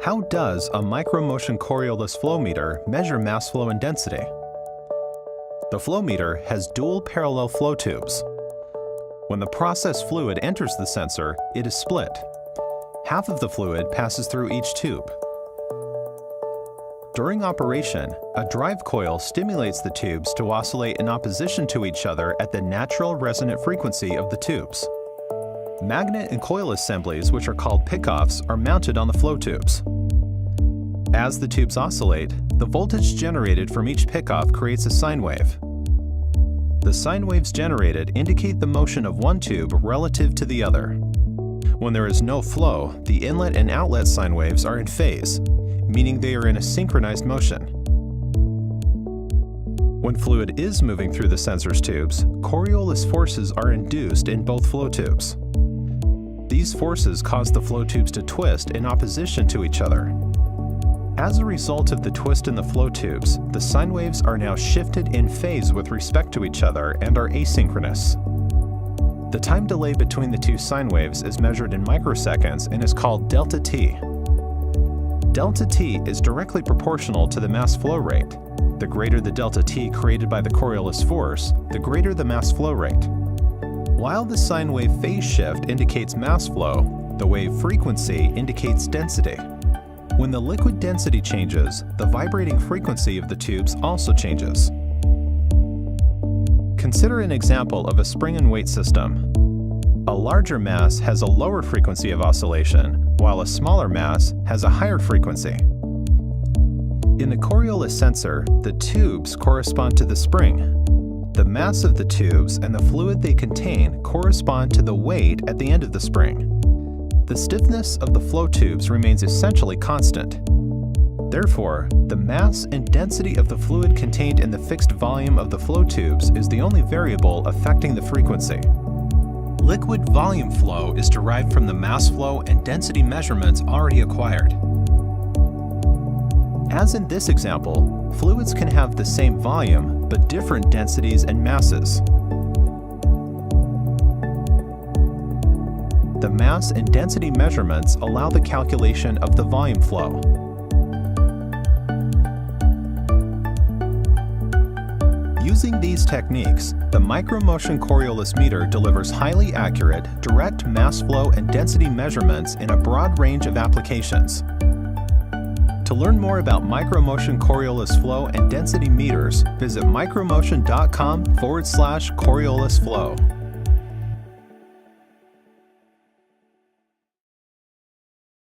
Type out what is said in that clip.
How does a micromotion Coriolis flow meter measure mass flow and density? The flow meter has dual parallel flow tubes. When the processed fluid enters the sensor, it is split. Half of the fluid passes through each tube. During operation, a drive coil stimulates the tubes to oscillate in opposition to each other at the natural resonant frequency of the tubes. Magnet and coil assemblies, which are called pickoffs, are mounted on the flow tubes. As the tubes oscillate, the voltage generated from each pickoff creates a sine wave. The sine waves generated indicate the motion of one tube relative to the other. When there is no flow, the inlet and outlet sine waves are in phase, meaning they are in a synchronized motion. When fluid is moving through the sensor's tubes, Coriolis forces are induced in both flow tubes. These forces cause the flow tubes to twist in opposition to each other. As a result of the twist in the flow tubes, the sine waves are now shifted in phase with respect to each other and are asynchronous. The time delay between the two sine waves is measured in microseconds and is called delta t. Delta t is directly proportional to the mass flow rate. The greater the delta t created by the Coriolis force, the greater the mass flow rate. While the sine wave phase shift indicates mass flow, the wave frequency indicates density. When the liquid density changes, the vibrating frequency of the tubes also changes. Consider an example of a spring and weight system. A larger mass has a lower frequency of oscillation, while a smaller mass has a higher frequency. In the Coriolis sensor, the tubes correspond to the spring. The mass of the tubes and the fluid they contain correspond to the weight at the end of the spring. The stiffness of the flow tubes remains essentially constant. Therefore, the mass and density of the fluid contained in the fixed volume of the flow tubes is the only variable affecting the frequency. Liquid volume flow is derived from the mass flow and density measurements already acquired. As in this example, fluids can have the same volume, but different densities and masses. The mass and density measurements allow the calculation of the volume flow. Using these techniques, the micromotion Coriolis meter delivers highly accurate, direct mass flow and density measurements in a broad range of applications. To learn more about micromotion Coriolis flow and density meters, visit micromotion.com/Coriolis flow.